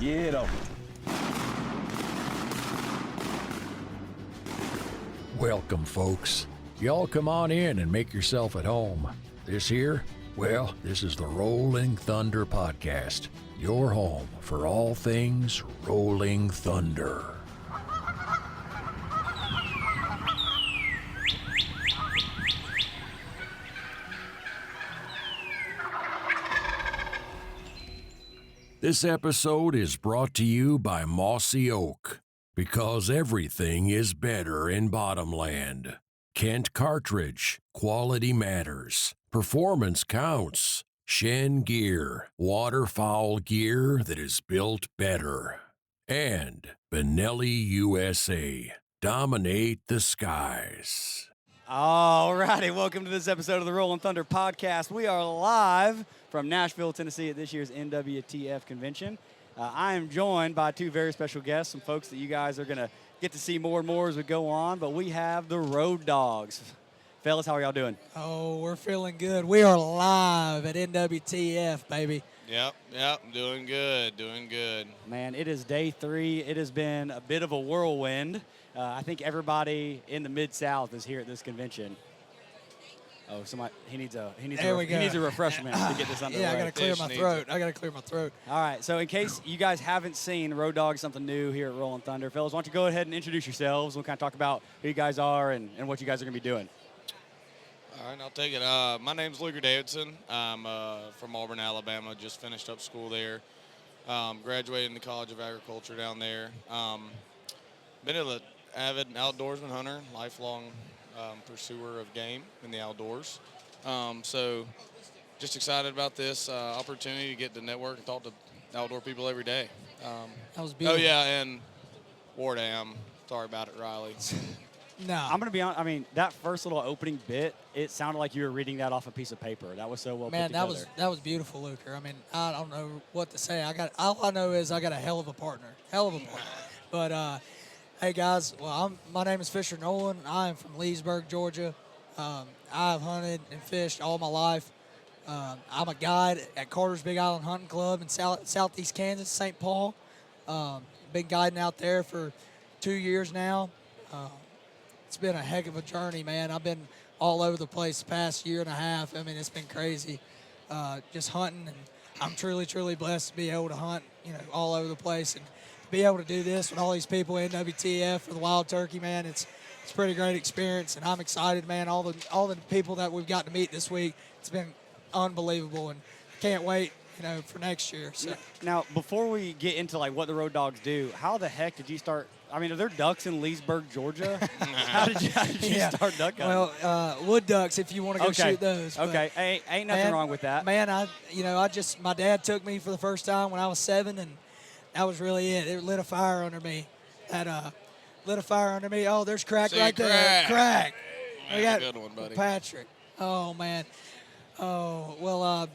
Get 'em. Welcome, folks. Y'all come on in and make yourself at home. This here, well, this is the Rolling Thunder Podcast, your home for all things Rolling Thunder. This episode is brought to you by Mossy Oak, because everything is better in Bottomland. Kent Cartridge, quality matters, performance counts. Shen Gear, waterfowl gear that is built better. And Benelli USA, dominate the skies. All righty, welcome to this episode of the Rolling Thunder Podcast. We are live from Nashville, Tennessee at this year's NWTF convention. I am joined by two very special guests, some folks that you guys are going to get to see more and more as we go on, but we have the Road Dogs. Fellas, how are y'all doing? Oh, we're feeling good. We are live at NWTF, baby. Yep, doing good. Man, it is day 3. It has been a bit of a whirlwind. I think everybody in the Mid-South is here at this convention. Oh, somebody, he needs a refreshment to get this underway. Yeah, I got to clear my throat. All right, so in case you guys haven't seen Road Dogs, something new here at Rolling Thunder, fellas, why don't you go ahead and introduce yourselves. We'll kind of talk about who you guys are and what you guys are going to be doing. All right, I'll take it. My name's Luker Davidson. I'm from Auburn, Alabama. Just finished up school there. Graduated in the College of Agriculture down there. Been an avid outdoorsman hunter, lifelong pursuer of game in the outdoors. So just excited about this opportunity to get to network and talk to outdoor people every day. That was beautiful. Oh, yeah, and Wardam. Sorry about it, Riley. No. I'm going to be honest. I mean, that first little opening bit, it sounded like you were reading that off a piece of paper. That was so well put together. Man, that was beautiful, Luker. I mean, I don't know what to say. All I know is I got a hell of a partner. But, hey, guys, well, my name is Fisher Nolan. I am from Leesburg, Georgia. I've hunted and fished all my life. I'm a guide at Carter's Big Island Hunting Club in southeast Kansas, St. Paul. Been guiding out there for 2 years now. It's been a heck of a journey, man. I've been all over the place the past year and a half. I mean, it's been crazy, just hunting. And I'm truly, truly blessed to be able to hunt, all over the place. And to be able to do this with all these people in NWTF for the wild turkey, man, it's a pretty great experience. And I'm excited, man. All the people that we've got to meet this week, it's been unbelievable. And can't wait, for next year. So. Now, before we get into, what the Road Dogs do, how the heck did you start? I mean, are there ducks in Leesburg, Georgia? How did you start duck hunting? Well, wood ducks, if you want to go shoot those. Okay, ain't nothing wrong with that. Man, my dad took me for the first time when I was 7, and that was really it. It lit a fire under me. Oh, there's Crack there. Crack. I got a good one, buddy. Patrick. Oh, man. Oh, well,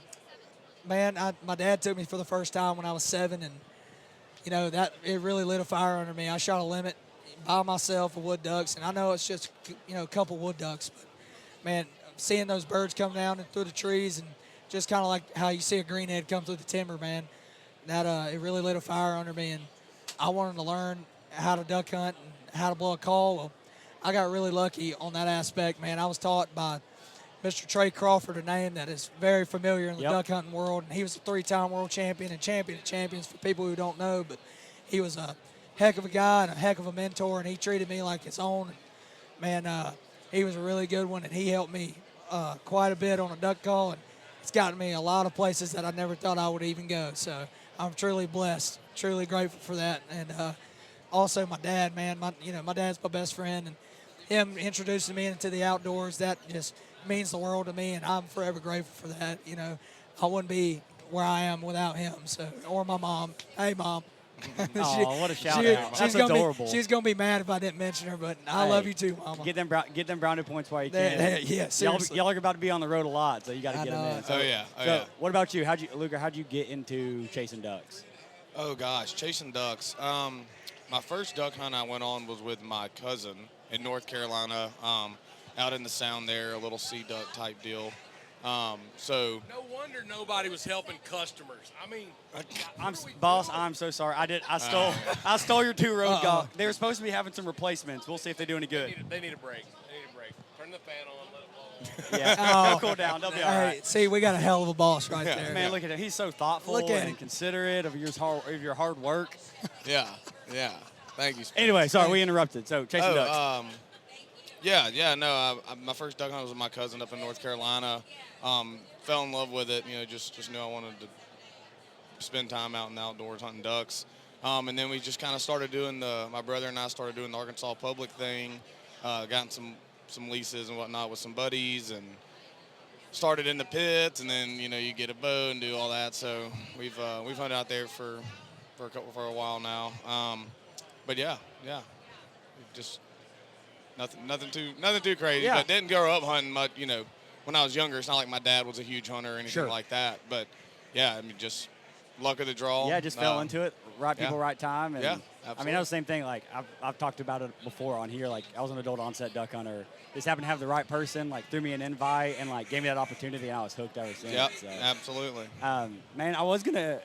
my dad took me for the first time when I was 7, and that it really lit a fire under me. I shot a limit by myself of wood ducks, and I know it's just a couple wood ducks, but man, seeing those birds come down and through the trees, and just kind of like how you see a greenhead come through the timber, man, that it really lit a fire under me, and I wanted to learn how to duck hunt and how to blow a call. Well, I got really lucky on that aspect, man. I was taught by Mr. Trey Crawford, a name that is very familiar in the duck hunting world, and he was a 3-time world champion and champion of champions for people who don't know, but he was a heck of a guy and a heck of a mentor, and he treated me like his own. Man, he was a really good one, and he helped me quite a bit on a duck call, and it's gotten me a lot of places that I never thought I would even go. So I'm truly blessed, truly grateful for that. And also my dad, man, my dad's my best friend, and him introducing me into the outdoors, that just means the world to me, and I'm forever grateful for that. I wouldn't be where I am without him. So, or my mom. Hey, Mom. Oh, what a shout out! That's adorable. She's gonna be mad if I didn't mention her, but I love you too, Mama. Get them brownie points while you can. Yeah, seriously. Y'all are about to be on the road a lot, so you got to get them in. So, yeah. What about you? Luker, how'd you get into chasing ducks? Oh gosh, chasing ducks. My first duck hunt I went on was with my cousin in North Carolina. Out in the Sound there, a little sea duck type deal. So No wonder nobody was helping customers. I mean, Boss, I'm so sorry. I stole your 2 road dogs. They were supposed to be having some replacements. We'll see if they do any good. they need a break. They need a break. Turn the fan on, let it blow on. Yeah, Oh. they'll cool down. They'll be all Hey, right. see, we got a hell of a boss right there. Man, look at him. He's so thoughtful Look at and him. considerate of your hard work. yeah. Thank you. Spence. Anyway, sorry, we interrupted. So, chasing ducks. No, my first duck hunt was with my cousin up in North Carolina. Fell in love with it, just knew I wanted to spend time out in the outdoors hunting ducks. And then we just kind of started doing my brother and I started doing the Arkansas Public thing, gotten some leases and whatnot with some buddies and started in the pits, and then, you get a bow and do all that. So we've hunted out there for a while now. But yeah, just nothing too crazy. Yeah. But didn't grow up hunting much. When I was younger, it's not like my dad was a huge hunter or anything Sure. like that. But yeah, just luck of the draw. Yeah, just fell into it. Right people, yeah. right time. And Yeah, I mean, absolutely. that was the same thing. Like, I've talked about it before on here. Like, I was an adult onset duck hunter. Just happened to have the right person, like, threw me an invite and, like, gave me that opportunity, and I was hooked ever since. Yep, So. absolutely. Man, I was gonna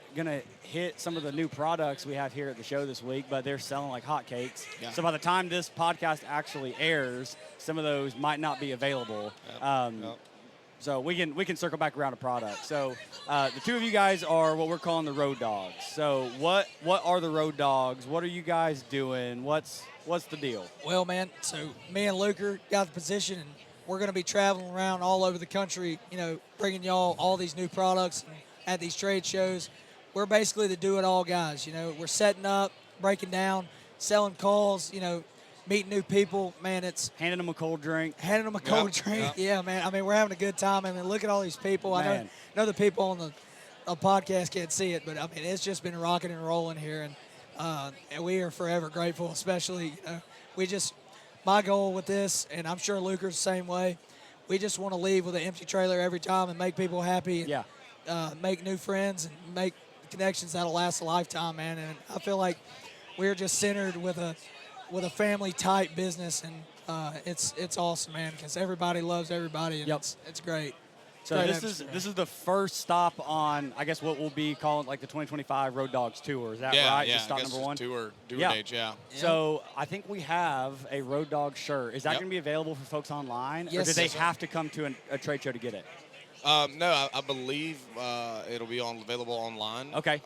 hit some of the new products we have here at the show this week, but they're selling like hotcakes. Yeah. So by the time this podcast actually airs, some of those might not be available. Yep. So we can circle back around to product. So the 2 of you guys are what we're calling the road dogs. So what are the road dogs? What are you guys doing? What's the deal? Well, man, so me and Luker got the position, and we're going to be traveling around all over the country, bringing y'all all these new products at these trade shows. We're basically the do-it-all guys. We're setting up, breaking down, selling calls, meeting new people. Man, it's Handing them a cold drink. handing them a cold Yep, drink. yep. Yeah, man. I mean, we're having a good time. I mean, look at all these people. I Man. know the people on the podcast can't see it, but I mean, it's just been rocking and rolling here, and we are forever grateful. Especially, my goal with this, and I'm sure Luker's the same way. We just want to leave with an empty trailer every time and make people happy. And, Yeah. make new friends and make connections that'll last a lifetime, man. And I feel like we're just centered with a family type business, and it's awesome, man, because everybody loves everybody, and Yep. it's great. So Great this atmosphere. is the first stop on, I guess, what we'll be calling like the 2025 Road Dogs Tour. Is that Yeah, right? yeah. Just stop I guess number one. Tour Yeah. dates, yeah. So I think we have a Road Dog shirt. Is that Yep. going to be available for folks online, or Yes, do they sir. have to come to a trade show to get it? No, I believe it'll be available online. Okay.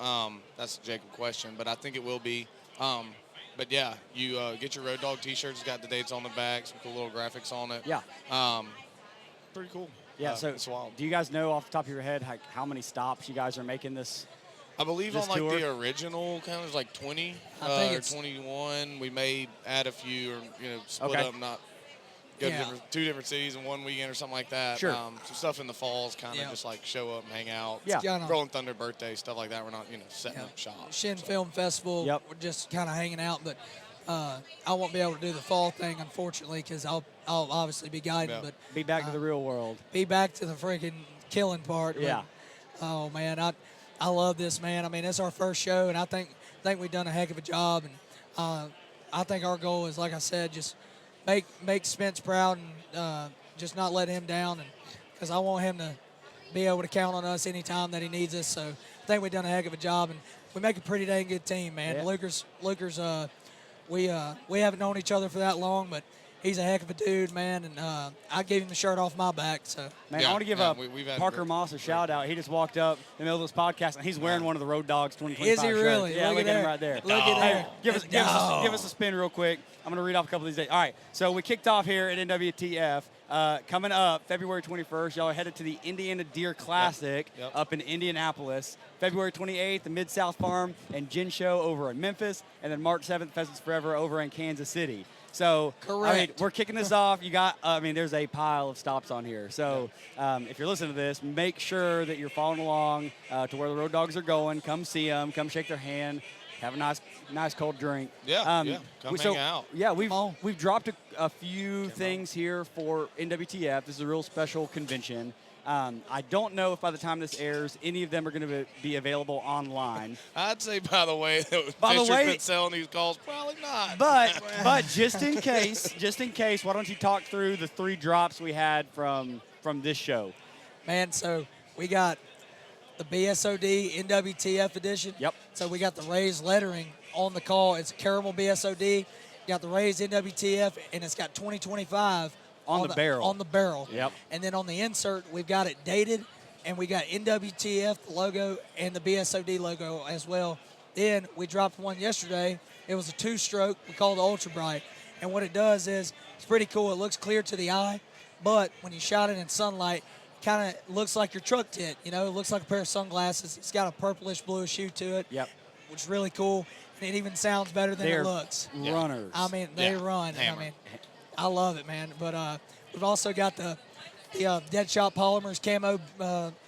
That's a Jacob question, but I think it will be. But yeah, you get your Road Dog T-shirts. Got the dates on the back, some cool little graphics on it. Yeah. Pretty cool. Yeah. So it's wild. do you guys know off the top of your head how many stops you guys are making this? I believe this on like tour? the original kind of like 20 I think or it's- 21. We may add a few or split Okay. up, not go Yeah. to two different cities in one weekend or something like that. Sure. Some stuff in the falls, kind of Yeah. just like show up and hang out. Yeah. Kinda- Rolling Thunder birthday stuff like that. We're not setting Yeah. up shop. Shin Film Festival. Yep. We're just kind of hanging out, but I won't be able to do the fall thing, unfortunately, because I'll obviously be guiding, Yeah. but Be back to the real world. be back to the freaking killing part. Yeah. But, oh man, I love this, man. I mean, it's our first show, and I think we've done a heck of a job, and I think our goal is, like I said, just make Spence proud and just not let him down, and because I want him to be able to count on us anytime that he needs us. So I think we've done a heck of a job, and we make a pretty dang good team, man. Yeah. Luker's we haven't known each other for that long, but he's a heck of a dude, man, and I gave him the shirt off my back. So Man, Yeah, I want to give yeah, we've had Parker great- Moss a shout out. He just walked up in the middle of this podcast, and he's wearing one of the Road Dogs 2025 is he shirts. really? Yeah, Look look at at him there. right there. Look at Hey, there. give us a spin real quick. I'm going to read off a couple of these dates. All right, so we kicked off here at NWTF. Coming up, February 21st, y'all are headed to the Indiana Deer Classic Yep. up in Indianapolis. February 28th, the Mid-South Farm and Gin Show over in Memphis. And then March 7th, Pheasants Forever over in Kansas City. So, I mean, Correct. we're kicking this off. You got, there's a pile of stops on here. So, if you're listening to this, make sure that you're following along to where the Road Dogs are going. Come see them. Come shake their hand. Have a nice cold drink. Yeah, yeah. Come hang out. Yeah, we've dropped a few things here for NWTF. This is a real special convention. I don't know if by the time this airs, any of them are going to be available online. I'd say, by the way, By the Fisher's way- been selling these calls. Probably not. But just in case, why don't you talk through the 3 drops we had from this show? Man, so we got the BSOD NWTF edition. Yep. So we got the raised lettering on the call. It's caramel BSOD. You got the raised NWTF, and it's got 2025 On the barrel. On the barrel. Yep. And then on the insert, we've got it dated, and we got NWTF the logo and the BSOD logo as well. Then we dropped one yesterday. It was a 2-stroke. We call it the Ultra Bright. And what it does is it's pretty cool. It looks clear to the eye, but when you shot it in sunlight, kind of looks like your truck tint. You know, it looks like a pair of sunglasses. It's got a purplish bluish hue to it. Yep. Which is really cool. And it even sounds better than They're it looks. runners. I mean, they run. Hammer. I mean, I love it, man. But we've also got the Deadshot Polymers Camo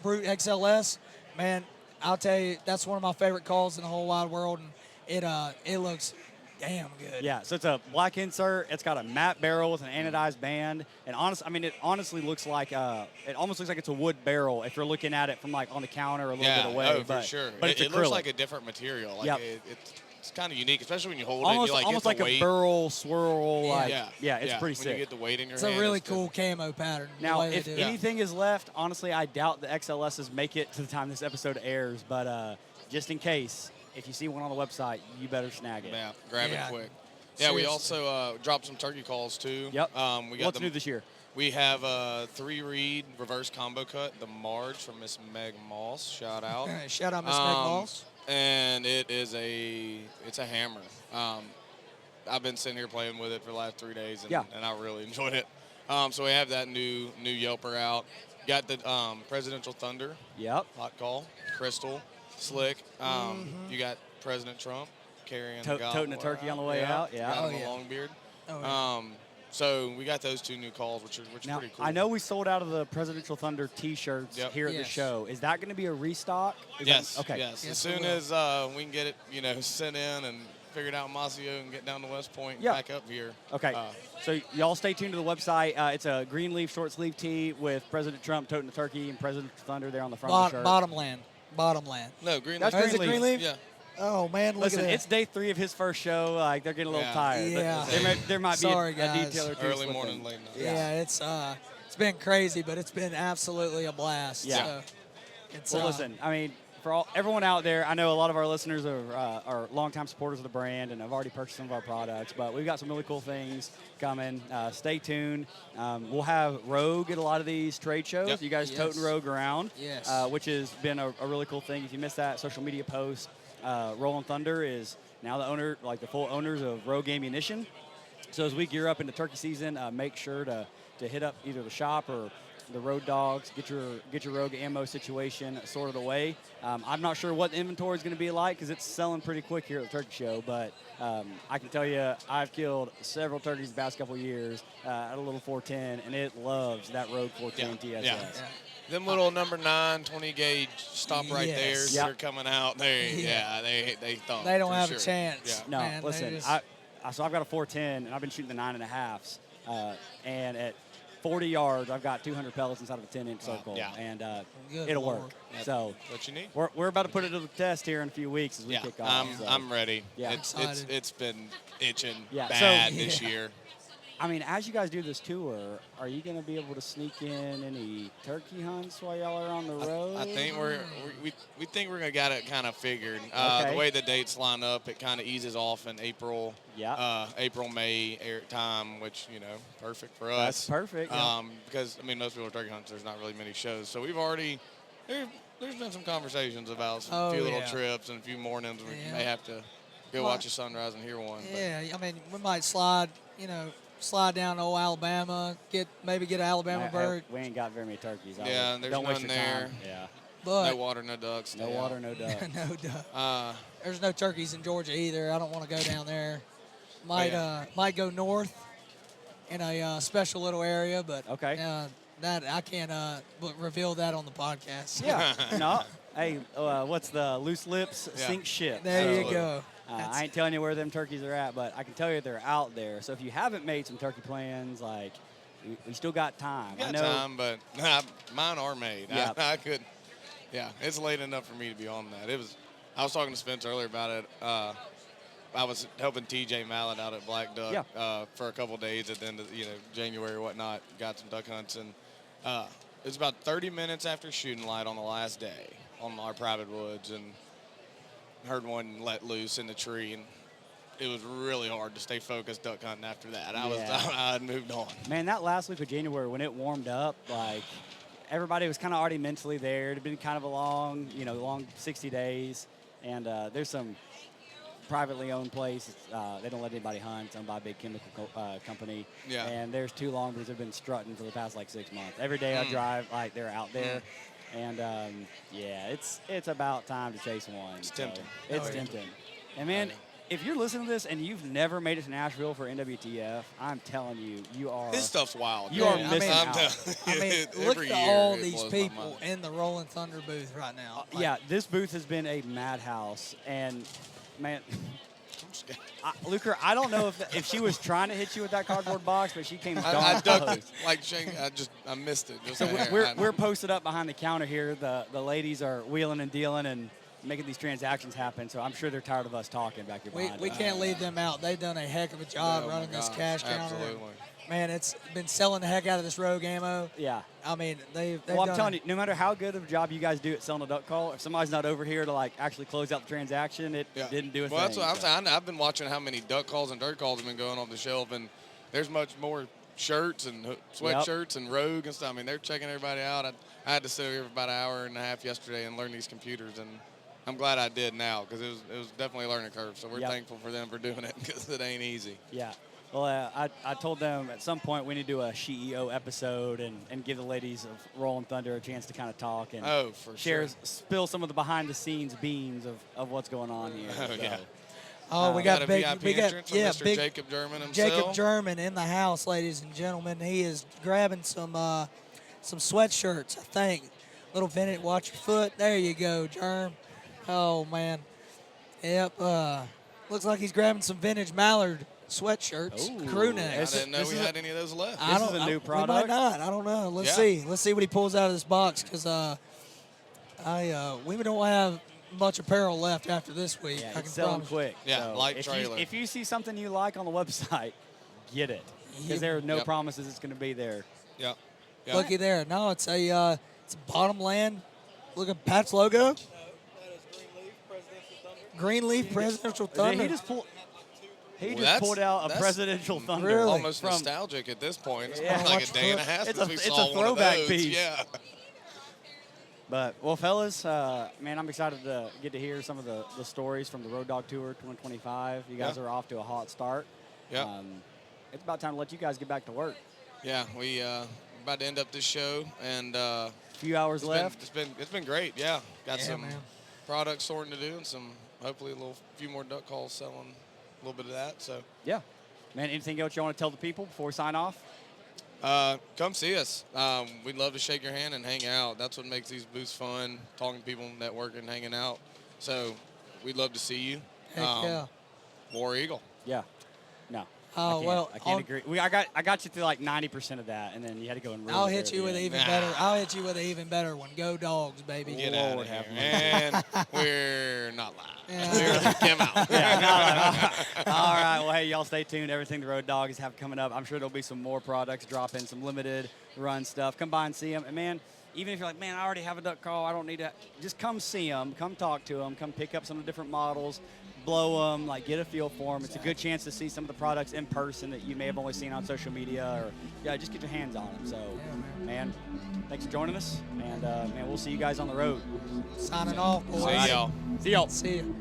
Brute XLS. Man, I'll tell you, that's one of my favorite calls in the whole wide world, and it looks damn good. Yeah, so it's a black insert. It's got a matte barrel with an anodized band, and it honestly looks like it almost looks like it's a wood barrel if you're looking at it from like on the counter a little bit away. Oh, but, for sure. But it's it acrylic. looks like a different material. Like Yep. It's kind of unique, especially when you hold almost, it. You almost get like the a weight. burl swirl. Like, it's pretty when sick. you get the weight in your It's hand. a really it's cool different. camo pattern. the Now, way they if do it. anything is left, honestly, I doubt the XLSs make it to the time this episode airs. But just in case, if you see one on the website, you better snag it. Yeah, grab Yeah. it quick. Yeah, we Seriously. also dropped some turkey calls too. Yep. We got What's new this year? We have a 3-reed reverse combo cut, the Marge from Miss Meg Moss. Shout out. Shout out Miss Meg Moss. And it's a hammer. I've been sitting here playing with it for the last 3 days, and I really enjoyed it. So we have that new Yelper out. Got the Presidential Thunder. Yep. Hot call. Crystal. Slick. You got President Trump carrying the Toting a turkey on the way out. Yeah. Got Oh, him a yeah. long beard. Oh, yeah. So we got those 2 new calls, which are Now, pretty cool. I know we sold out of the Presidential Thunder T-shirts Yep. here at the Yes. show. Is that going to be a restock? Yes. Okay. Yes. Yes, As we soon will. as we can get it, sent in and figured out Masio and get down to West Point, Yeah. back up here. Okay. So y'all stay tuned to the website. It's a green leaf short sleeve tee with President Trump toting the turkey and President Thunder there on the front of the shirt. Bottomland. No, green That's leaf. Is it Green green leaf. leaf? Yeah. Oh man, look Listen, at that. it's day 3 of his first show. Like they're getting a little Yeah. tired. but Yeah. there might be Sorry, a guys. detail or two Early slipping. morning, late night. yeah, it's been crazy, but it's been absolutely a blast. Yeah. So it's Well, listen, I mean, for everyone out there, I know a lot of our listeners are longtime supporters of the brand and have already purchased some of our products, but we've got some really cool things coming. Stay tuned. We'll have Rogue at a lot of these trade shows. Yep. You guys Yes. toting Rogue around, Yes. which has been a really cool thing. If you missed that social media post, Rolling Thunder is now the full owners of Rogue Ammunition. So as we gear up into turkey season, make sure to hit up either the shop or the Road Dogs, get your Rogue ammo situation sorted away. I'm not sure what the inventory is going to be like because it's selling pretty quick here at the turkey show, but I can tell you I've killed several turkeys the past couple of years at a little 410, and it loves that Rogue 410 TSS. Yeah. Them little number 9 20 gauge stop right Yes. there. Yep. They're coming out. They thump. They don't for have sure. a chance. Yeah. No, Man, they listen, just- so I've got a 410, and I've been shooting the 9.5s, and at 40 yards, I've got 200 pellets inside of a 10-inch circle, yeah. and Good it'll Lord. work. That's So what you need. we're about to put it to the test here in a few weeks as we Yeah, kick off. so. I'm ready. Yeah. Excited. It's been itching Yeah, so- bad this year. I mean, as you guys do this tour, are you going to be able to sneak in any turkey hunts while y'all are on the road? I think we think we're gonna got it kind of figured. Okay. The way the dates line up, it kind of eases off in April. Yeah. April, May time, which perfect for us. That's perfect. Yeah. Because most people are turkey hunters. There's not really many shows, so we've already there's been some conversations about a few little yeah. trips and a few mornings. We Yeah. may have to go Well, watch a sunrise and hear one. but- Yeah, I mean, we might slide down to old Alabama, maybe get an Alabama Hey, bird. we ain't got very many turkeys. Yeah, and there's don't waste none your there. time. Yeah. But no water, no ducks. No stay out. water, no duck. no duck. Uh, There's no turkeys in Georgia either. I don't want to go down there. yeah. Might go north in a special little area, but Okay. that I can't reveal that on the podcast. Yeah. No. Hey, what's the loose lips Yeah. sink ship? There you Absolutely. go. I ain't telling you where them turkeys are at, but I can tell you they're out there. So if you haven't made some turkey plans, like we still got time. got I know. time, but mine are made. Yeah. I could. Yeah, it's late enough for me to be on that. I was talking to Spence earlier about it. I was helping TJ Mallet out at Black Duck for a couple days at the end of January or whatnot. Got some duck hunts, and it was about 30 minutes after shooting light on the last day on our private woods, and heard one let loose in the tree, and it was really hard to stay focused duck hunting after that. I had moved on. Man, that last week of January when it warmed up, like everybody was kind of already mentally there. It had been kind of a long 60 days, and there's some privately owned place. They don't let anybody hunt. It's owned by a big chemical company. Yeah. And there's 2 longbirds that have been strutting for the past 6 months. Every day I drive, they're out there. And it's about time to chase one. It's tempting. It's tempting. And man, if you're listening to this and you've never made it to Nashville for NWTF, I'm telling you, you are. This stuff's wild. You are missing out. Look at all these people in the Rolling Thunder booth right now. This booth has been a madhouse, and man. Luker, I don't know if she was trying to hit you with that cardboard box, but she came darn I ducked close. it. Like Shane, I missed it. So we're posted up behind the counter here. The ladies are wheeling and dealing and making these transactions happen. So I'm sure they're tired of us talking back here behind We us. can't leave them out. They've done a heck of a job running this cash counter. Absolutely. Man, it's been selling the heck out of this rogue ammo. Yeah. I mean, they've Well, I'm done telling you, no matter how good of a job you guys do at selling a duck call, if somebody's not over here to actually close out the transaction, it didn't do a thing. Well, that's what I'm saying. I've been watching how many duck calls and dirt calls have been going off the shelf, and there's much more shirts and sweatshirts and rogue and stuff. I mean, they're checking everybody out. I had to sit here for about an hour and a half yesterday and learn these computers, and I'm glad I did now because it was definitely a learning curve. So we're thankful for them for doing it because it ain't easy. Yeah. Well, I told them at some point we need to do a SheEO episode and give the ladies of Rolling Thunder a chance to kind of talk and spill some of the behind-the-scenes beans of what's going on here. Oh, so. yeah. Oh, we got big Mr. big Jacob German himself. Jacob German in the house, ladies and gentlemen. He is grabbing some sweatshirts, I think. Little vintage, watch your foot. There you go, Germ. Oh, man. Yep. Looks like he's grabbing some vintage mallard sweatshirts, crew necks. I didn't know we had any of those left. This is a new product. We might not. I don't know. Let's see. Let's see what he pulls out of this box because we don't have much apparel left after this week. Yeah, I can it's selling promise. quick. Yeah, so light trailer. If you see something you like on the website, get it because there are no promises it's going to be there. Yep. Looky there. No, it's a Bottomland. Look at Pat's logo. Greenleaf Presidential Thunder. He just pulled out a Presidential Thunder. Really? Almost nostalgic at this point. It's Yeah. been like a day and a half since we it's saw a throwback one of those. piece. Yeah. But, well, fellas, man, I'm excited to get to hear some of the stories from the Road Dog Tour 2025. You guys are off to a hot start. Yeah. It's about time to let you guys get back to work. Yeah, we about to end up this show, and A few hours left. It's been great. Yeah, got some man. product sorting to do, and some hopefully few more duck calls selling a little bit of that. So Yeah. Man, anything else you want to tell the people before we sign off? come see us. We'd love to shake your hand and hang out. That's what makes these booths fun, talking to people, networking, hanging out. So we'd love to see you. Heck yeah. War Eagle. Yeah. No. Oh, I can't agree. I got you through like 90% of that, and then you had to go and. I'll hit you with an even better. I'll hit you with an even better one. Go Dogs, baby. Get out of here. And we're not live. Yeah. Came out. All right. Well, hey, y'all stay tuned. Everything the Road Dogs have coming up. I'm sure there'll be some more products dropping, some limited run stuff. Come by and see them. And, man, even if you're like, man, I already have a duck call, I don't need to. Just come see them. Come talk to them. Come pick up some of the different models. Blow them, get a feel for them. It's a good chance to see some of the products in person that you may have only seen on social media, or just get your hands on them. So, man, thanks for joining us, and man, we'll see you guys on the road. Signing off, boys. See y'all. See y'all. See you.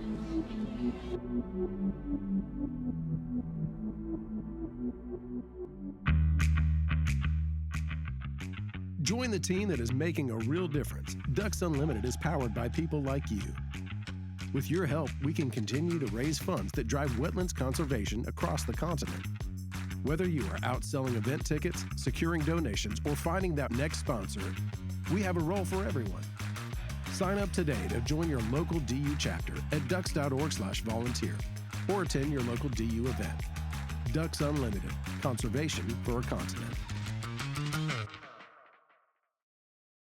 Join the team that is making a real difference. Ducks Unlimited is powered by people like you. With your help, we can continue to raise funds that drive wetlands conservation across the continent. Whether you are out selling event tickets, securing donations, or finding that next sponsor, we have a role for everyone. Sign up today to join your local DU chapter at ducks.org/volunteer or attend your local DU event. Ducks Unlimited, conservation for a continent.